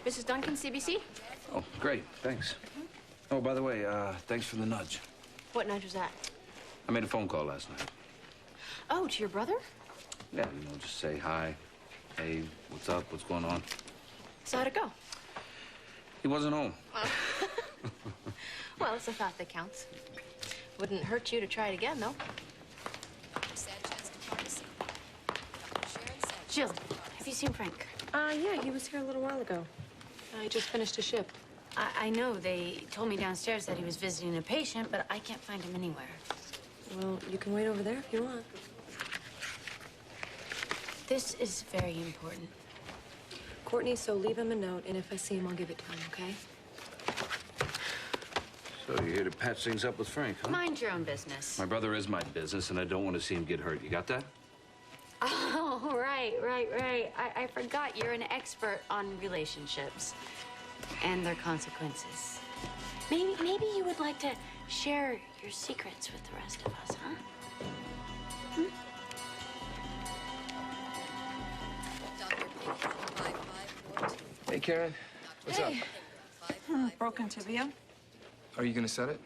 Mrs. Duncan, CBC? Oh, great. Thanks. Oh, by the way, thanks for the nudge. What nudge was that? I made a phone call last night. Oh, to your brother? Yeah, just say hi. Hey, what's up? What's going on? So how'd it go? He wasn't home. Well, it's a thought that counts. Wouldn't hurt you to try it again, though. Jill, have you seen Frank? Yeah, he was here a little while ago. He just finished a shift. I know. They told me downstairs that he was visiting a patient, but I can't find him anywhere. Well, you can wait over there if you want. This is very important. Courtney, so leave him a note, and if I see him, I'll give it to him, okay? So you're here to patch things up with Frank, huh? Mind your own business. My brother is my business, and I don't want to see him get hurt. You got that? Oh, right. I forgot you're an expert on relationships and their consequences. Maybe you would like to share your secrets with the rest of us, huh? Hey, Karen. What's up? Broken tibia? Are you gonna set it?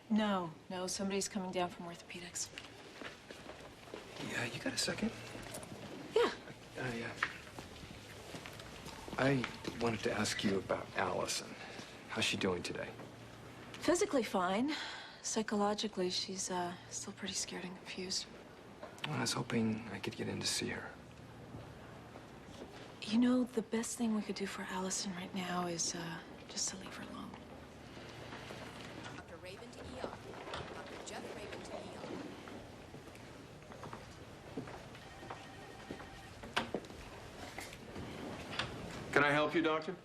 No, somebody's coming down from orthopedics. Yeah, you got a second? Yeah. I wanted to ask you about Allison. How's she doing today? Physically fine. Psychologically, she's still pretty scared and confused. Well, I was hoping I could get in to see her. You know, the best thing we could do for Allison right now is just to leave her alone. Dr. Raven to ER. Dr. Jeff Raven to ER. Can I help you, Doctor?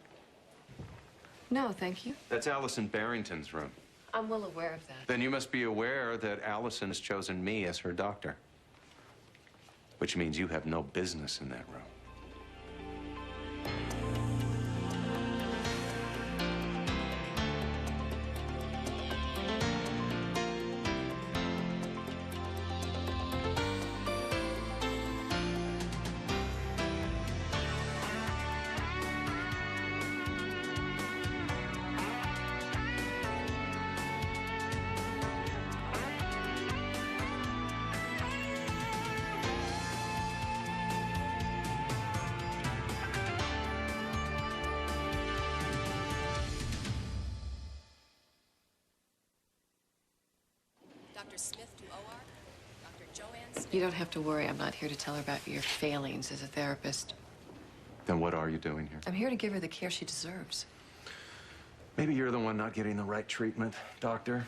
No, thank you. That's Allison Barrington's room. I'm well aware of that. Then you must be aware that Allison has chosen me as her doctor. Which means you have no business in that room. Dr. Smith to OR. Dr. Joanne Smith. You don't have to worry. I'm not here to tell her about your failings as a therapist. Then what are you doing here? I'm here to give her the care she deserves. Maybe you're the one not getting the right treatment, Doctor.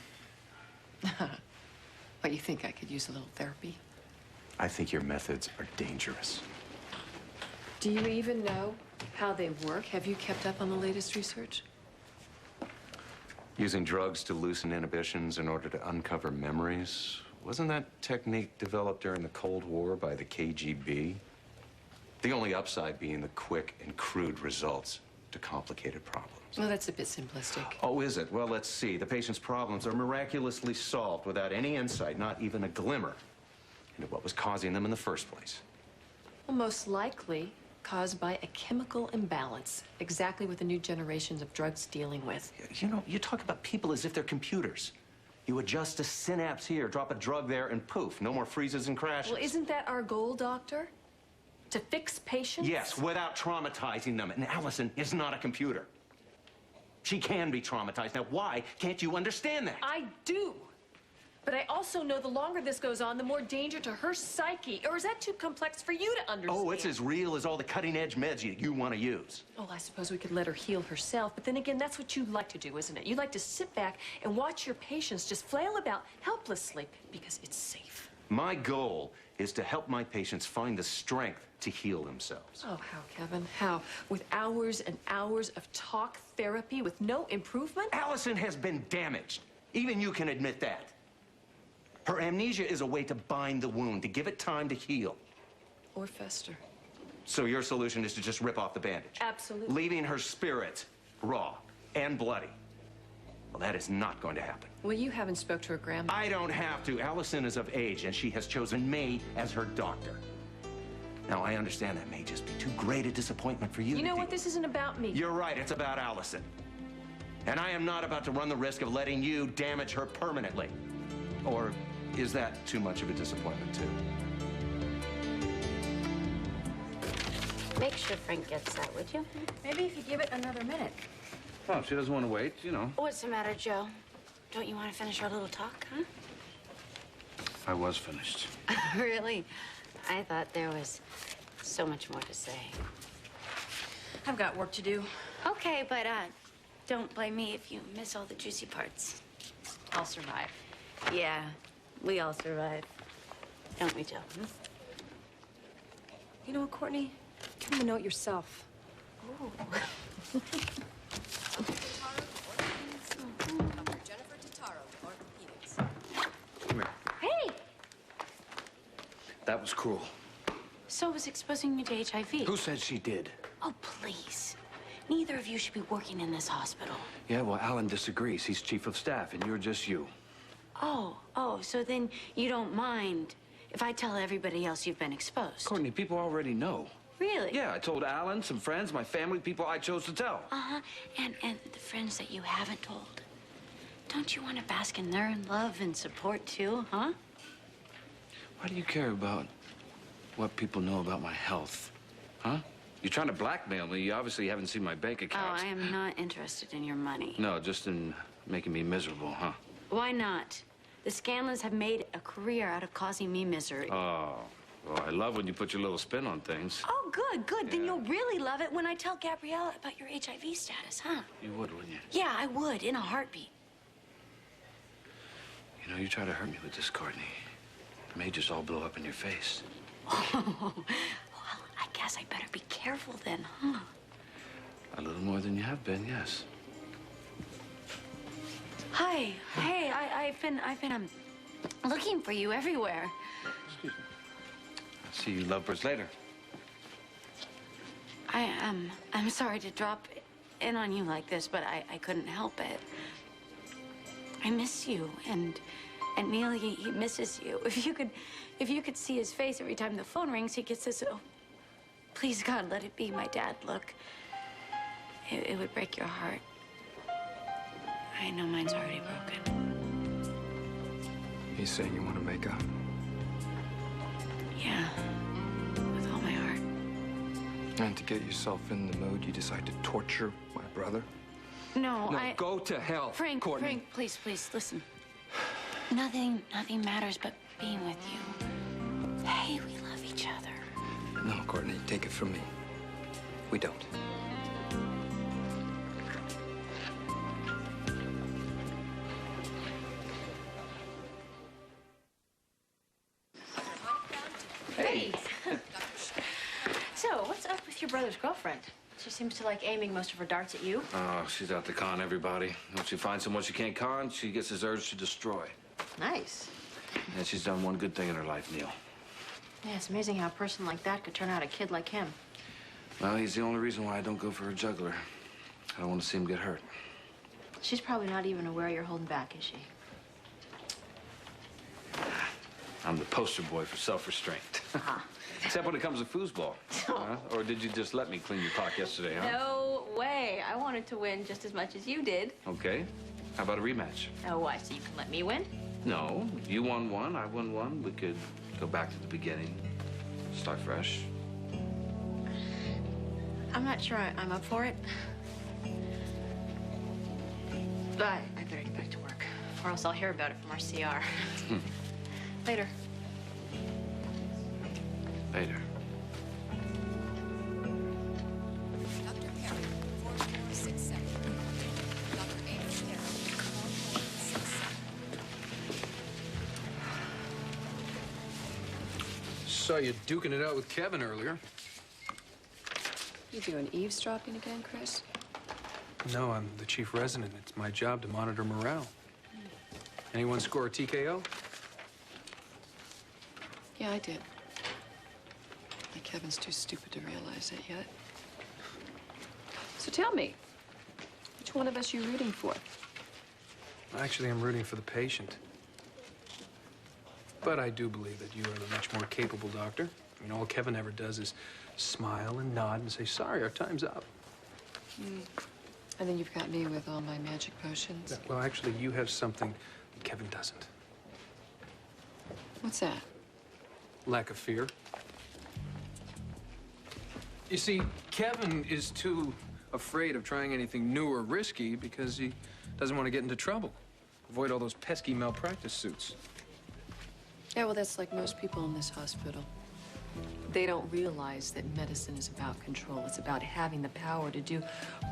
What, you think I could use a little therapy? I think your methods are dangerous. Do you even know how they work? Have you kept up on the latest research? Using drugs to loosen inhibitions in order to uncover memories. Wasn't that technique developed during the Cold War by the KGB? The only upside being the quick and crude results to complicated problems. Well, that's a bit simplistic. Oh, is it? Well, let's see. The patient's problems are miraculously solved without any insight, not even a glimmer, into what was causing them in the first place. Well, most likely caused by a chemical imbalance, exactly what the new generations of drugs dealing with. You know, you talk about people as if they're computers. You adjust a synapse here, drop a drug there, and poof, no more freezes and crashes. Well, isn't that our goal, Doctor? To fix patients? Yes, without traumatizing them. And Allison is not a computer. She can be traumatized. Now, why can't you understand that? I do. But I also know the longer this goes on, the more danger to her psyche. Or is that too complex for you to understand? Oh, it's as real as all the cutting-edge meds you want to use. Oh, I suppose we could let her heal herself. But then again, that's what you like to do, isn't it? You like to sit back and watch your patients just flail about helplessly because it's safe. My goal is to help my patients find the strength to heal themselves. Oh, how, Kevin? How? With hours and hours of talk therapy with no improvement? Allison has been damaged. Even you can admit that. Her amnesia is a way to bind the wound, to give it time to heal. Or fester. So your solution is to just rip off the bandage? Absolutely. Leaving her spirit raw and bloody. Well, that is not going to happen. Well, you haven't spoke to her grandma. I don't have to. Allison is of age, and she has chosen me as her doctor. Now, I understand that may just be too great a disappointment for you. You to know what? deal This isn't about me. You're right, it's about Allison. And I am not about to run the risk of letting you damage her permanently. Or is that too much of a disappointment, too? Make sure Frank gets that, would you? Maybe if you give it another minute. Well, she doesn't want to wait, you know. What's the matter, Joe? Don't you want to finish our little talk, huh? I was finished. Really? I thought there was so much more to say. I've got work to do. Okay, but don't blame me if you miss all the juicy parts. I'll survive. Yeah, we all survive. Don't we, Joe? You know what, Courtney? Give him a note yourself. Dr. Jennifer Totaro, orthopedics. Come here. Hey! That was cruel. So was exposing you to HIV. Who said she did? Oh, please. Neither of you should be working in this hospital. Yeah, well, Alan disagrees. He's chief of staff, and you're just you. Oh, so then you don't mind if I tell everybody else you've been exposed? Courtney, people already know. Really? Yeah, I told Alan, some friends, my family, people I chose to tell. Uh-huh. And the friends that you haven't told. Don't you want to bask in their love and support too, huh? Why do you care about what people know about my health? Huh? You're trying to blackmail me. You obviously haven't seen my bank Oh, accounts. I am not interested in your money. No, just in making me miserable, huh? Why not? The Scanlons have made a career out of causing me misery. Oh, well, I love when you put your little spin on things. Oh, good, good. Then Yeah. you'll really love it when I tell Gabriella about your HIV status, huh? You would, wouldn't you? Yeah, I would, in a heartbeat. You know, you try to hurt me with this, Courtney. It may just all blow up in your face. Well, I guess I better be careful then, huh? A little more than you have been, yes. Hi. Hey, I've been looking for you everywhere. I'll see you lovebirds later. I'm sorry to drop in on you like this, but I couldn't help it. I miss you, and Neil, he misses you. If you could see his face every time the phone rings, he gets this, oh, please God, let it be my dad look. It would break your heart. I know mine's already broken. He's saying you want to make up. Yeah, with all my heart. And to get yourself in the mood, you decide to torture my brother? No, No, go to hell, Frank, Courtney. Frank, please, listen. Nothing matters but being with you. Hey, we love each other. No, Courtney, take it from me. We don't. Hey. So, what's up with your brother's girlfriend? She seems to like aiming most of her darts at you. Oh, she's out to con everybody. Once she finds someone she can't con, she gets this urge to destroy. Nice. And she's done one good thing in her life, Neil. Yeah, it's amazing how a person like that could turn out a kid like him. Well, he's the only reason why I don't go for a juggler. I don't want to see him get hurt. She's probably not even aware you're holding back, is she? I'm the poster boy for self-restraint. Except when it comes to foosball. Huh? Or did you just let me clean your clock yesterday, huh? No way. I wanted to win just as much as you did. Okay. How about a rematch? Oh, why? So you can let me win? No. You won one, I won one. We could go back to the beginning. Start fresh. I'm not sure I'm up for it. But I better get back to work, or else I'll hear about it from our CR. Later. Later. Dr. Perry, 4467. Dr. Amos Perry, 4467. Saw you duking it out with Kevin earlier. You doing eavesdropping again, Chris? No, I'm the chief resident. It's my job to monitor morale. Anyone score a TKO? Yeah, I did. But Kevin's too stupid to realize it yet. So tell me, which one of us are you rooting for? Actually, I'm rooting for the patient. But I do believe that you are the much more capable doctor. I mean, all Kevin ever does is smile and nod and say, sorry, our time's up. And then you've got me with all my magic potions. Yeah, well, actually, you have something that Kevin doesn't. What's that? Lack of fear. You see, Kevin is too afraid of trying anything new or risky because he doesn't want to get into trouble. Avoid all those pesky malpractice suits. Yeah, well, that's like most people in this hospital. They don't realize that medicine is about control. It's about having the power to do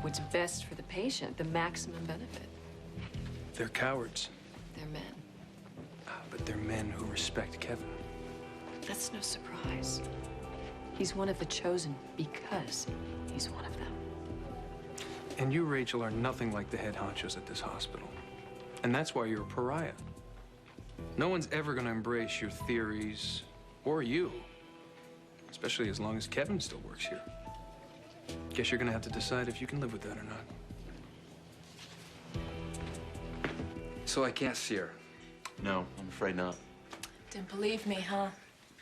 what's best for the patient, the maximum benefit. They're cowards, They're men. but they're men who respect Kevin. That's no surprise. He's one of the chosen because he's one of them. And you, Rachel, are nothing like the head honchos at this hospital. And that's why you're a pariah. No one's ever going to embrace your theories or you. Especially as long as Kevin still works here. Guess you're gonna have to decide if you can live with that or not. So I can't see her? No, I'm afraid not. Didn't believe me, huh?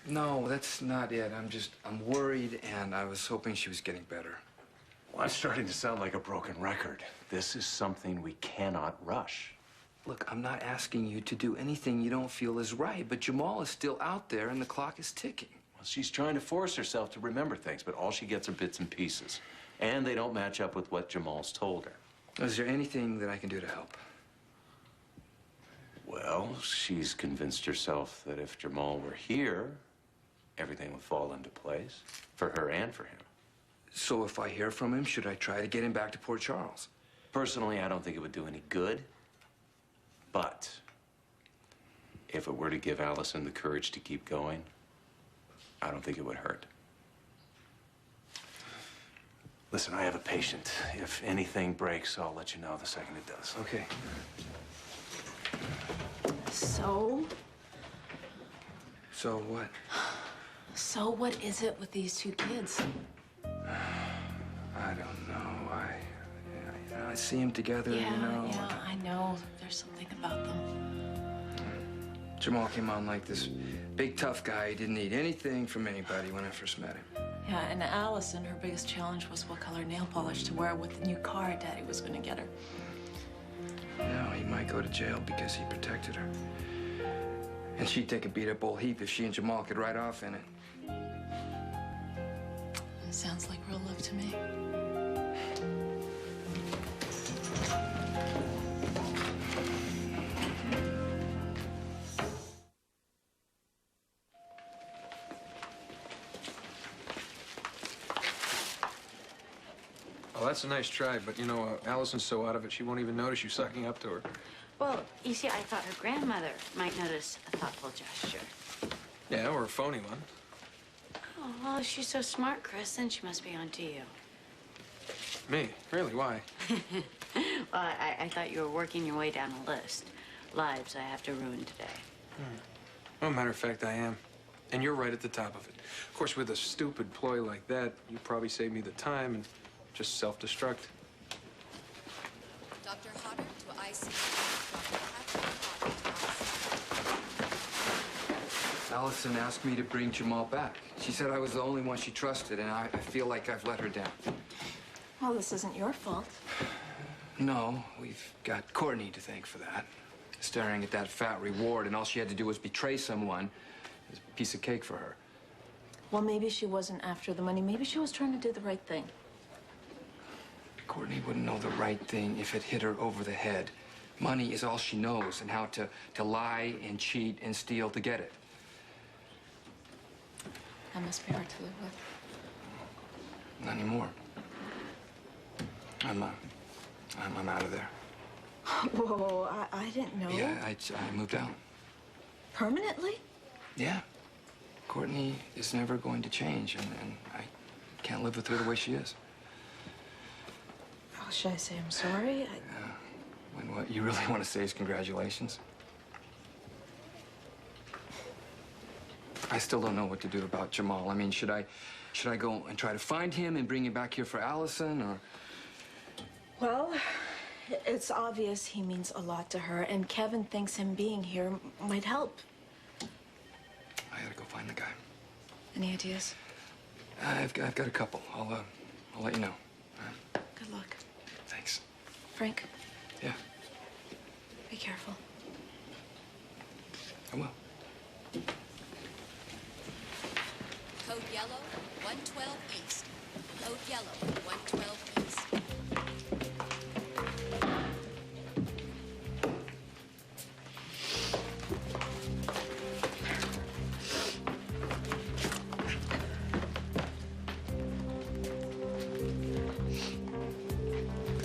No, that's not it. I'm worried, and I was hoping she was getting better. Well, I'm starting to sound like a broken record. This is something we cannot rush. Look, I'm not asking you to do anything you don't feel is right, but Jamal is still out there, and the clock is ticking. Well, she's trying to force herself to remember things, but all she gets are bits and pieces. And they don't match up with what Jamal's told her. Is there anything that I can do to help? Well, she's convinced herself that if Jamal were here, everything would fall into place for her and for him. So if I hear from him, should I try to get him back to Port Charles? Personally, I don't think it would do any good. But if it were to give Allison the courage to keep going, I don't think it would hurt. Listen, I have a patient. If anything breaks, I'll let you know the second it does. Okay. So? So what? So what is it with these two kids? I don't know. I see them together, you know. Yeah, I know. There's something about them. Jamal came on like this big, tough guy. He didn't need anything from anybody when I first met him. Yeah, and Allison, her biggest challenge was what color nail polish to wear with the new car Daddy was gonna get her. Now he might go to jail because he protected her. And she'd take a beat-up old heap if she and Jamal could ride off in it. It sounds like real love to me. Well, that's a nice try, but you know, Allison's so out of it, she won't even notice you sucking up to her. Well, you see, I thought her grandmother might notice a thoughtful gesture. Yeah, or a phony one. Oh, well, if she's so smart, Chris, then she must be onto you. Me? Really? Why? Well, I thought you were working your way down a list. Lives I have to ruin today. Well, matter of fact, I am. And you're right at the top of it. Of course, with a stupid ploy like that, you probably save me the time and just self-destruct. Dr. Hodder to ICU. Dr. Catherine Hodder to ICU. Allison asked me to bring Jamal back. She said I was the only one she trusted, and I feel like I've let her down. Well, this isn't your fault. No, we've got Courtney to thank for that. Staring at that fat reward, and all she had to do was betray someone. It was a piece of cake for her. Well, maybe she wasn't after the money. Maybe she was trying to do the right thing. Courtney wouldn't know the right thing if it hit her over the head. Money is all she knows, and how to lie and cheat and steal to get it. That must be hard to live with. Not anymore. I'm out of there. Whoa, I didn't know. Yeah, I moved out. Permanently? Yeah. Courtney is never going to change, and I can't live with her the way she is. Oh, should I say I'm sorry? When what you really want to say is congratulations. I still don't know what to do about Jamal. I mean, should I go and try to find him and bring him back here for Allison, or? Well, it's obvious he means a lot to her, and Kevin thinks him being here might help. I gotta go find the guy. Any ideas? I've got a couple. I'll let you know. Good luck. Thanks. Frank, Yeah, be careful. I will. Code yellow, 112 east. Code yellow, 112 east.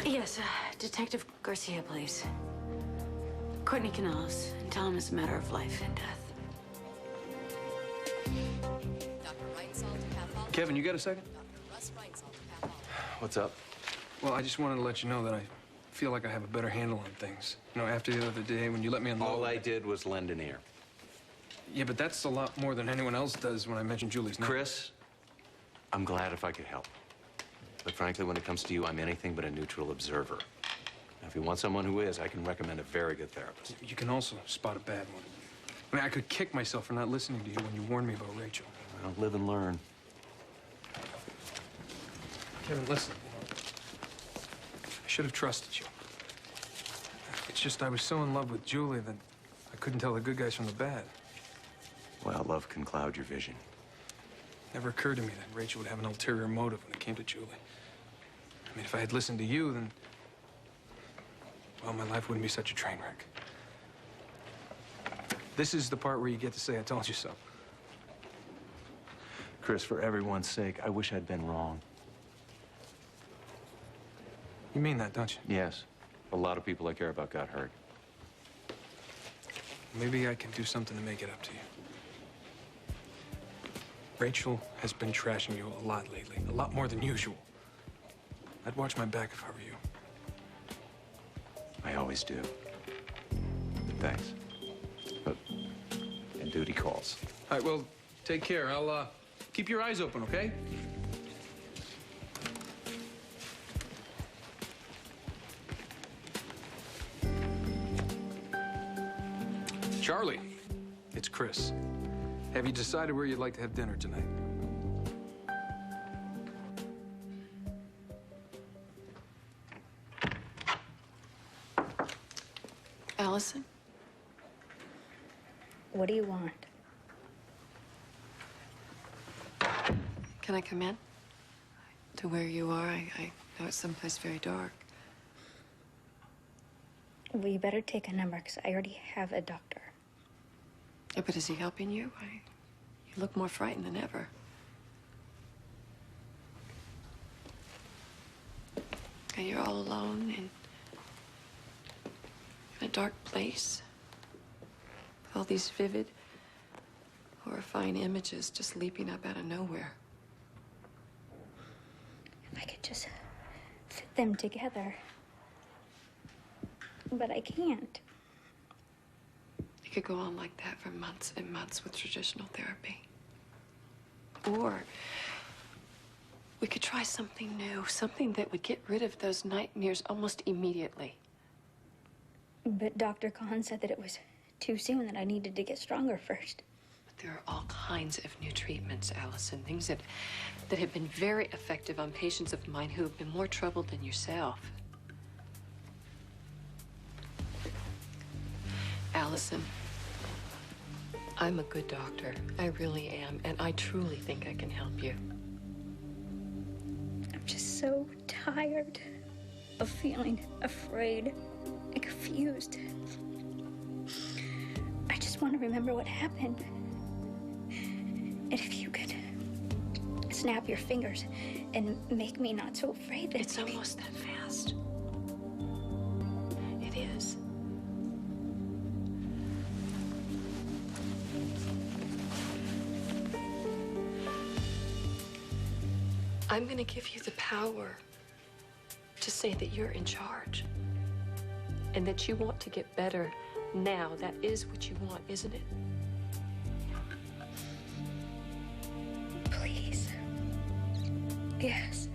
Yes, Detective Garcia, please. Courtney Canales, and tell him it's a matter of life and death. Dr. Reinsold, pathologist. Kevin, you got a second? Dr. Russ Reinsold, pathologist. What's up? Well, I just wanted to let you know that I feel like I have a better handle on things. You know, after the other day when you let me unload... All I did was lend an ear. Yeah, but that's a lot more than anyone else does when I mention Julie's name. Chris, I'm glad if I could help. But frankly, when it comes to you, I'm anything but a neutral observer. Now, if you want someone who is, I can recommend a very good therapist. You can also spot a bad one. I mean, I could kick myself for not listening to you when you warned me about Rachel. Well, live and learn. Kevin, listen. I should have trusted you. It's just I was so in love with Julie that I couldn't tell the good guys from the bad. Well, love can cloud your vision. Never occurred to me that Rachel would have an ulterior motive when it came to Julie. I mean, if I had listened to you, then... well, my life wouldn't be such a train wreck. This is the part where you get to say, I told you so. Chris, for everyone's sake, I wish I'd been wrong. You mean that, don't you? Yes. A lot of people I care about got hurt. Maybe I can do something to make it up to you. Rachel has been trashing you a lot lately, a lot more than usual. I'd watch my back if I were you. I always do. Thanks. But, and duty calls. All right, well, take care. I'll keep your eyes open, okay? Charlie, it's Chris. Have you decided where you'd like to have dinner tonight? Allison? What do you want? Can I come in? To where you are? I know it's someplace very dark. Well, you better take a number, because I already have a doctor. Yeah, but is he helping you? You look more frightened than ever. And you're all alone in a dark place with all these vivid, horrifying images just leaping up out of nowhere. If I could just fit them together. But I can't. You could go on like that for months and months with traditional therapy. Or we could try something new, something that would get rid of those nightmares almost immediately. But Dr. Khan said that it was too soon, that I needed to get stronger first. But there are all kinds of new treatments, Allison, things that have been very effective on patients of mine who have been more troubled than yourself. Allison, I'm a good doctor. I really am, and I truly think I can help you. I'm just so tired of feeling afraid and confused. I just want to remember what happened. And if you could snap your fingers and make me not so afraid, then It's almost that fast. It is. I'm going to give you the power to say that you're in charge and that you want to get better now. That is what you want, isn't it? Please. Yes.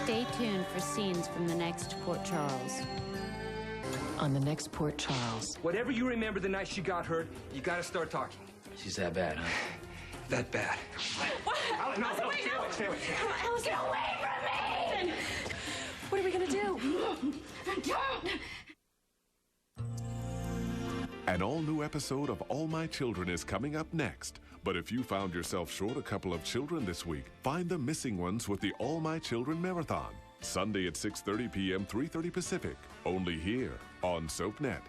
Stay tuned for scenes from the next Port Charles. On the next Port Charles. Whatever you remember the night she got hurt, you gotta start talking. She's that bad, huh? That bad. What? Allison, no, stay away. Allison, get away from me! What are we gonna do? Don't! An all-new episode of All My Children is coming up next. But if you found yourself short a couple of children this week, find the missing ones with the All My Children Marathon. Sunday at 6:30 p.m., 3:30 Pacific. Only here on SoapNet.